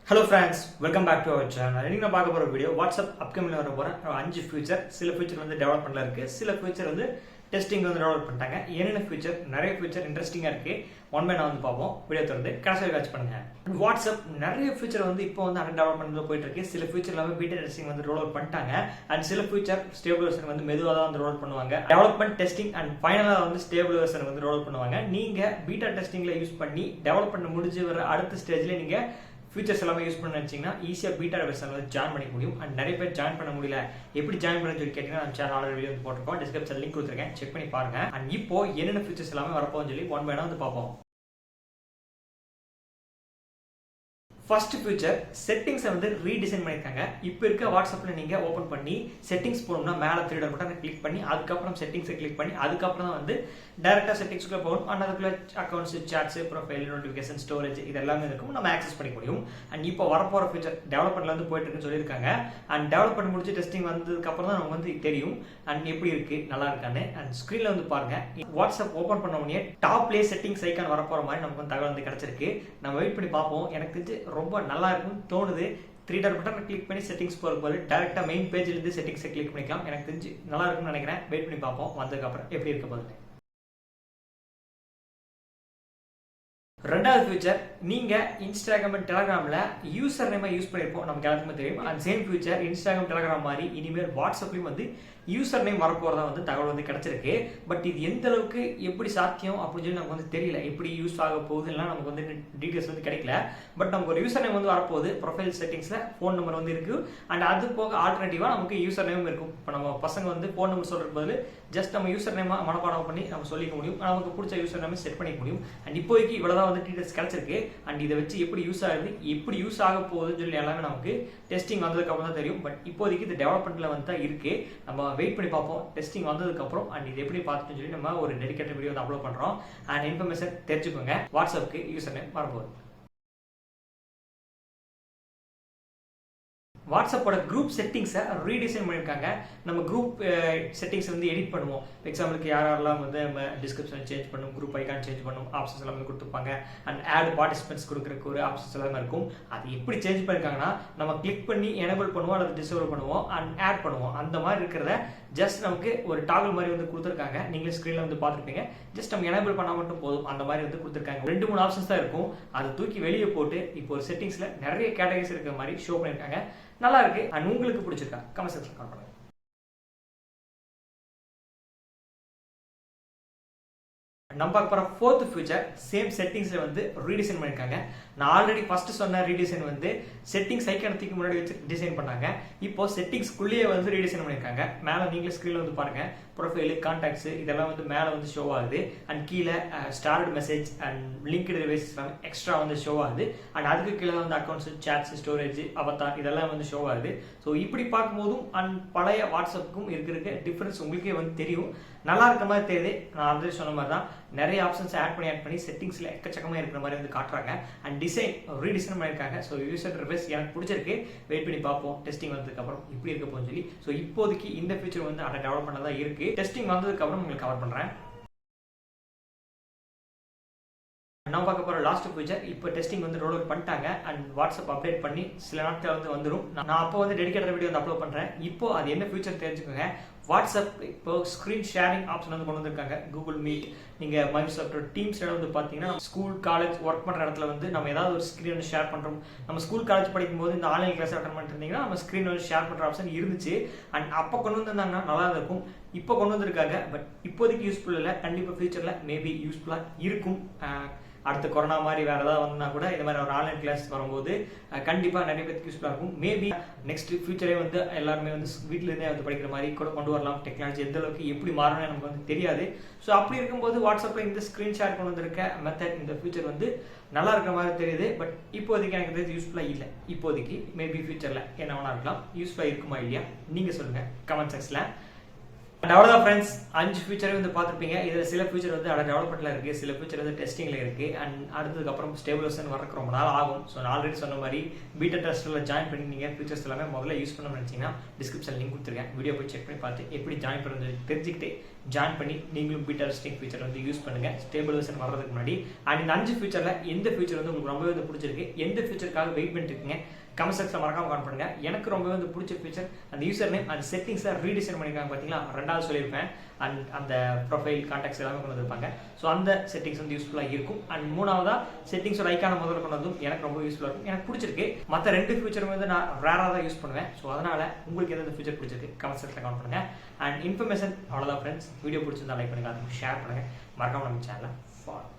Hello friends, welcome back to our channel. இன்னைக்கு நான் பார்க்க போற வீடியோ வாட்ஸ்அப் அப்கமிங்ல வர போற 5 ஃபியூச்சர். சில ஃபியூச்சர் வந்து டெவலப்மென்ட்ல இருக்கு, சில ஃபியூச்சர் வந்து டெஸ்டிங் வந்து டெவலப் பண்ணிட்டாங்க. என்னென்ன ஃபியூச்சர், நிறைய ஃபியூச்சர் இன்ட்ரெஸ்டிங்கா இருக்கு. ஒன் பை நான் வந்து பார்ப்போம். வீடியோ தொடர்ந்து கடைசி வரை வாட்ச் பண்ணுங்க. வாட்ஸ்அப் நிறைய ஃபியூச்சர் வந்து இப்போ வந்து அண்டர் டெவலப்மென்ட்ல போயிட்டு இருக்கு. சில ஃபியூச்சர் எல்லாமே பீட்டா டெஸ்டிங் வந்து ரோல் அவுட் பண்ணிட்டாங்க. அண்ட் சில ஃபியூச்சர் ஸ்டேபிள் வெர்ஷன் வந்து மெதுவாக தான் வந்து ரோல் பண்ணுவாங்க. டெவலப்மென்ட் டெஸ்டிங் அண்ட் ஃபைனலா வந்து ஸ்டேபிள் வெர்ஷன் வந்து ரோல் பண்ணுவாங்க. நீங்க பீட்டா டெஸ்டிங்ல யூஸ் பண்ணி டெவலப்மென்ட் முடிஞ்சு வர அடுத்த ஸ்டேஜ்ல நீங்க ஃபியூச்சர்ஸ் எல்லாமே யூஸ் பண்ண நினச்சிங்கன்னா ஈஸியாக பீட்டா வெர்ஷன் வந்து ஜாயின் பண்ணிக்க முடியும். அண்ட் நிறைய பேர் ஜாயின் பண்ண முடியல, எப்படி ஜாயின் பண்ண சொல்லி கேட்டீங்கன்னா நம்ம சேனல் ஆல்ரெடி வீடியோ வந்து போட்டிருக்கோம், டிஸ்கிரிப்ஷன் லிங்க் கொடுத்துருக்கேன், செக் பண்ணி பாருங்க. அண்ட் இப்போ என்னென்ன ஃபியூச்சர்ஸ் எல்லாமே வரப்போன்னு சொல்லி ஒன் பை ஒன் வந்து பார்ப்போம். ஃபர்ஸ்ட் ஃபியூச்சர் செட்டிங்ஸை வந்து ரீடிசைன் பண்ணியிருக்காங்க. இப்போ இருக்க வாட்ஸ்அப்பில் நீங்கள் ஓப்பன் பண்ணி செட்டிங்ஸ் போகணும்னா மேலே த்ரீ டாட் பட்டனை கிளிக் பண்ணி அதுக்கப்புறம் செட்டிங்ஸை கிளிக் பண்ணி அதுக்கப்புறம் தான் வந்து டேரெக்டாக செட்டிங்ஸ்க்குள்ளே போகணும். அண்ட் அதுக்குள்ள அக்கௌண்ட்ஸ், சாட்ஸ், ப்ரொஃபைல், நோட்டிஃபிகேஷன், ஸ்டோரேஜ் இது எல்லாமே இருக்கும், நம்ம ஆக்சஸ் பண்ணிக்க முடியும். அண்ட் இப்போ வரப்போகிற ஃபியூச்சர் டெவலப்மெண்ட்ல வந்து போயிட்டு இருக்குன்னு சொல்லியிருக்காங்க. அண்ட் டெவலப்மெண்ட் முடிச்சு டெஸ்டிங் வந்ததுக்கப்புறம் தான் நமக்கு வந்து தெரியும் அண்ட் எப்படி இருக்கு, நல்லா இருக்கான்னு. அண்ட் ஸ்க்ரீனில் வந்து பாருங்க, வாட்ஸ்அப் ஓப்பன் பண்ண உடனே டாப்லேயே செட்டிங்ஸ் ஐக்கான் வரப்போகிற மாதிரி நமக்கு வந்து தகவல் வந்து கிடைச்சிருக்கு. நம்ம வெயிட் பண்ணி பார்ப்போம். எனக்கு தெரிஞ்சு ரொம்ப நல்லா இருக்கும்னு தோணுது. த்ரீ டாட் பட்டன் கிளிக் பண்ணி செட்டிங்ஸ் போகிறது டேரெக்டாக மெயின் பேஜ்ல இருந்து செட்டிங்ஸை கிளிக் பண்ணிக்கலாம். எனக்கு தெரிஞ்சு நல்லா இருக்கும்னு நினைக்கிறேன். வெயிட் பண்ணி பார்ப்போம் வந்ததுக்கப்புறம் எப்படி இருக்க போகுது. ரெண்டாவது ஃபியூச்சர், நீங்க இன்ஸ்டாகிராம் அண்ட் டெலகிராம்ல யூசர் நேமை யூஸ் பண்ணிருப்போம், நமக்கு எல்லாருக்குமே தெரியும். And same future Instagram Telegram மாதிரி இனிமேல் வாட்ஸ்அப்லயும் வந்து யூசர் நேம் வரப்போறதா வந்து தகவல் வந்து கிடைச்சிருக்கு. பட் இது எந்த அளவுக்கு எப்படி சாத்தியம் அப்படின்னு சொல்லி நமக்கு வந்து தெரியல. எப்படி யூஸ் ஆக போகுதுலாம் நமக்கு வந்து டீடைல்ஸ் வந்து கிடைக்கல. பட் நமக்கு ஒரு யூசர் நேம் வந்து வரப்போகுது. ப்ரொஃபைல் செட்டிங்ஸ்ல ஃபோன் நம்பர் வந்து இருக்கு. அண்ட் அது போக ஆல்டர்னேட்டிவா நமக்கு யூசர் நேம் இருக்கும். இப்போ நம்ம பசங்க வந்து ஃபோன் நம்பர் சொல்றது பதில் ஜஸ்ட் நம்ம யூசர் நேமா மனப்பாடம் பண்ணி நம்ம சொல்லிக்க முடியும். நமக்கு பிடிச்ச யூசர் நேம் செட் பண்ணிக்க முடியும். அண்ட் இப்போதைக்கு இவ்வளவுதான் வந்து டீடைல்ஸ் கிடைச்சிருக்கு. அண்ட் இதை வச்சு எப்படி யூஸ் ஆகுது, எப்படி யூஸ் ஆக போகுதுன்னு சொல்லி எல்லாமே நமக்கு டெஸ்டிங் வந்ததுக்கு அப்புறம் தான் தெரியும். பட் இப்போதைக்கு இது டெவலப்மெண்ட்ல வந்து தான் இருக்கு. நம்ம வெயிட் பண்ணி பார்ப்போம் டெஸ்டிங் வந்ததுக்கு அப்புறம். அண்ட் இது எப்படி பார்த்துட்டு சொல்லி நம்ம ஒரு டெடிகேட்டட் வீடியோ வந்து அப்லோட் பண்றோம். அண்ட் இன்ஃபர்மேஷன் தெரிஞ்சுக்கோங்க. வாட்ஸ்அப்க்கு யூசர் நேம் வரப்போகுது. வாட்ஸ்அப்போட குரூப் செட்டிங்ஸை ரீடிசைன் பண்ணியிருக்காங்க. நம்ம குரூப் செட்டிங்ஸ் வந்து எடிட் பண்ணுவோம். எக்ஸாம்பிளுக்கு யாரெல்லாம் வந்து நம்ம டிஸ்கிரிப்ஷன் சேஞ்ச் பண்ணும், குரூப் ஐக்கான் சேஞ்ச் பண்ணும், ஆப்ஷன்ஸ் எல்லாமே கொடுத்துருப்பாங்க. அண்ட் ஆட் பார்ட்டிசிபென்ட்ஸ் கொடுக்குறக்கு ஒரு ஆப்ஷன்ஸ் எல்லாமே இருக்கும். அது எப்படி சேஞ்ச் பண்ணியிருக்காங்கன்னா, நம்ம கிளிக் பண்ணி எனேபிள் பண்ணுவோம் அல்லது டிசேபிள் பண்ணுவோம் அண்ட் ஆட் பண்ணுவோம். அந்த மாதிரி இருக்கிறத ஜஸ்ட் நமக்கு ஒரு டாகல் மாதிரி வந்து கொடுத்துருக்காங்க. நீங்களே ஸ்க்ரீனில் வந்து பார்த்துருப்பீங்க. ஜஸ்ட் நம்ம எனேபிள் பண்ணால் மட்டும் போதும், அந்த மாதிரி வந்து கொடுத்துருக்காங்க. 2-3 ஆப்ஷன்ஸ் தான் இருக்கும். அதை தூக்கி வெளியே போட்டு இப்போ ஒரு செட்டிங்ஸில் நிறைய கேட்டகரிஸ் இருக்கிற மாதிரி ஷோ பண்ணியிருக்காங்க. நல்லா இருக்கு. அண்ட் உங்களுக்கு பிடிச்சிருக்கா கமெண்ட் செக்ஷன் கால் பண்ணுங்க. நம்ம பார்க்க போற ஃபோர்த் ஃபியூச்சர் சேம் செட்டிங்ஸ்ல வந்து ரீடிசைன் பண்ணிருக்காங்க. நான் ஆல்ரெடி ஃபர்ஸ்ட் சொன்ன ரீடிசைன் வந்து செட்டிங்ஸ் ஐக்கானத்துக்கு முன்னாடி வச்சு டிசைன் பண்ணாங்க. இப்போ செட்டிங்ஸ்க்குள்ளேயே வந்து ரீடிசைன் பண்ணிருக்காங்க. மேலே நீங்களே ஸ்க்ரீன்ல வந்து பாருங்க, ப்ரொஃபைல், கான்டாக்ட்ஸ் இதெல்லாம் வந்து மேலே வந்து ஷோ ஆகுது. அண்ட் கீழே start message and linked device extra வந்து ஷோ ஆகுது. அண்ட் அதுக்கு கீழே வந்து அக்கௌண்ட்ஸ், சாட்ஸ், ஸ்டோரேஜ், அவதார் இதெல்லாம் வந்து ஷோ ஆகுது. ஸோ இப்படி பார்க்கும்போதும் அண்ட் பழைய வாட்ஸ்அப்புக்கும் இருக்கிற டிஃபரன்ஸ் உங்களுக்கே வந்து தெரியும். நல்லா இருக்க மாதிரி தெரியுது. நான் ஆல்ரெடி சொன்ன மாதிரி தான் நிறைய ஆப்ஷன்ஸ் ஆட் பண்ணி செட்டிங்ஸ்ல எக்கச்சக்கமாக இருக்கிற மாதிரி வந்து காட்டுறாங்க. அண்ட் டிசைன் ரீடிசைன் பண்ணியிருக்காங்க. ஸோ யூசர் இன்டர்ஃபேஸ் எனக்கு பிடிச்சிருக்கு. வெயிட் பண்ணி பார்ப்போம் டெஸ்டிங் வந்ததுக்கு அப்புறம் இப்படி இருக்க போகும்னு சொல்லி. ஸோ இப்போதைக்கு இந்த ஃபீச்சர் வந்து அதை டெவலப் பண்ணதான் இருக்கு. டெஸ்டிங் வந்ததுக்கு அப்புறம் உங்களுக்கு கவர் பண்றேன். நான் பார்க்க போற லாஸ்ட் ஃபியூச்சர் இப்போ டெஸ்டிங் வந்து ரோல் அவுட் பண்ணிட்டாங்க. அண்ட் வாட்ஸ்அப் அப்டேட் பண்ணி சில நாட்கள் வந்து வந்துடும். நான் அப்போ வந்து டெடிகேட்டட் வீடியோ வந்து அப்லோட் பண்றேன். இப்போ அது என்ன ஃபியூச்சர் தெரிஞ்சுக்கோங்க. வாட்ஸ்அப் இப்போ ஸ்க்ரீன் ஷேரிங் ஆப்ஷன் வந்து கொண்டு வந்திருக்காங்க. கூகுள் மீட், நீங்க மைக்ரோசாஃப்ட் டீம்ஸ் வந்து பார்த்தீங்கன்னா ஸ்கூல், காலேஜ் ஒர்க் பண்ற இடத்துல வந்து நம்ம ஏதாவது ஒரு ஸ்க்ரீன் வந்து ஷேர் பண்றோம். நம்ம ஸ்கூல், காலேஜ் படிக்கும் போது இந்த ஆன்லைன் கிளாஸ் அட்டன் பண்ணிட்டு இருந்தீங்கன்னா நம்ம ஸ்க்ரீன் வந்து ஷேர் பண்ற ஆப்ஷன் இருந்துச்சு. அண்ட் அப்போ கொண்டு வந்திருந்தாங்கன்னா நல்லா இருக்கும். இப்போ கொண்டு வந்திருக்காங்க. பட் இப்போதைக்கு யூஸ்ஃபுல் இல்லை. கண்டிப்பாக ஃபியூச்சர்ல மேபி யூஸ்ஃபுல்லா இருக்கும். அடுத்த கொரோனா மாதிரி வேற ஏதாவது வந்தா கூட இந்த மாதிரி ஒரு ஆன்லைன் கிளாஸ் வரும்போது கண்டிப்பா நிறைய பேருக்கு யூஸ்ஃபுல்லா இருக்கும். மேபி நெக்ஸ்ட் ஃபியூச்சரே வந்து எல்லாருமே வந்து வீட்டில இருந்தே வந்து படிக்கிற மாதிரி கூட கொண்டு வரலாம். டெக்னாலஜி எந்த அளவுக்கு எப்படி மாறணும்னு நமக்கு வந்து தெரியாது. ஸோ அப்படி இருக்கும்போது வாட்ஸ்அப்ல இந்த ஸ்கிரீன் ஷேர் கொண்டு வந்திருக்க மெத்தட் இந்த ஃபியூச்சர் வந்து நல்லா இருக்கிற மாதிரி தெரியுது. பட் இப்போதைக்கு எனக்கு தெரிஞ்சு யூஸ்ஃபுல்லா இல்லை. இப்போதைக்கு மேபி ஃபியூச்சர்ல என்ன வேணா இருக்கலாம். யூஸ்ஃபுல்லா இருக்குமா இல்லையா நீங்க சொல்லுங்க கமெண்ட் செக்ஷன்ல. அவ்வளோதான் ஃப்ரெண்ட்ஸ், 5 ஃபியூச்சரை வந்து பார்த்துருப்பீங்க. இதில் சில ஃபியூச்சர் வந்து அதை டெவலப்மெண்ட்டில் இருக்குது, சில ஃபியூச்சர் வந்து டெஸ்டிங்கில் இருக்குது. அண்ட் அடுத்ததுக்கப்புறம் ஸ்டேபிள் வெர்ஷன் வரக்கு ரொம்ப நாள் ஆகும். ஸோ நான் ஆல்ரெடி சொன்ன மாதிரி பீட்டா டெஸ்ட்டில் ஜாயின் பண்ணி நீங்கள் ஃபியூச்சர்ஸ் எல்லாமே முதல்ல யூஸ் பண்ண நினச்சிங்கன்னா டிஸ்கிரிப்ஷன் லிங்க் கொடுத்துருக்கேன். வீடியோ போய் செக் பண்ணி பார்த்து எப்படி ஜாயின் பண்ணுறது தெரிஞ்சுக்கிட்டு ஜாயின் பண்ணி நீங்களும் பீட்டா டெஸ்டிங் ஃபீச்சர் வந்து யூஸ் பண்ணுங்க ஸ்டேபிள் வெர்ஷன் வர்றதுக்கு முன்னாடி. அண்ட் இந்த 5 ஃபீச்சரில் எந்த ஃபீச்சர் வந்து உங்களுக்கு ரொம்பவே வந்து பிடிச்சிருக்கு, எந்த ஃபீச்சருக்காக வெயிட் பண்ணிட்டு இருக்கீங்க, கமெண்ட் செக்ஷனில் மறக்காம கமெண்ட் பண்ணுங்க. எனக்கு ரொம்பவே வந்து பிடிச்ச ஃபீச்சர் அந்த யூசர் நேம் அந்த செட்டிங்ஸை ரீடிசைன் பண்ணியிருக்காங்க பார்த்தீங்களா, ரெண்டாவது சொல்லியிருப்பேன். அண்ட் அந்த ப்ரொஃபைல் கான்டாக்ட்ஸ் எல்லாமே கொண்டு வந்திருப்பாங்க. ஸோ அந்த செட்டிங்ஸ் வந்து யூஸ்ஃபுல்லாக இருக்கும். அண்ட் மூணாவதா செட்டிங்ஸோட ஐக்கான முதல்ல கொண்டு வந்ததும் எனக்கு ரொம்ப யூஸ்ஃபுல்லாக இருக்கும். எனக்கு பிடிச்சிருக்கு. மற்ற 2 ஃபீச்சரும் வந்து நான் ரேராக தான் யூஸ் பண்ணுவேன். ஸோ அதனால் உங்களுக்கு எந்த ஃபீச்சர் பிடிச்சிருக்கு கமெண்ட் செக்ஷனில் கமெண்ட் பண்ணுங்கள். அண்ட் இன்ஃபர்மேஷன் அவ்வளோதான் ஃப்ரெண்ட்ஸ். வீடியோ பிடிச்சிருந்தா லைக் பண்ணுங்கள், அதுக்கு ஷேர் பண்ணுங்கள், மறக்காம நம்ம சேனலை ஃபாலோ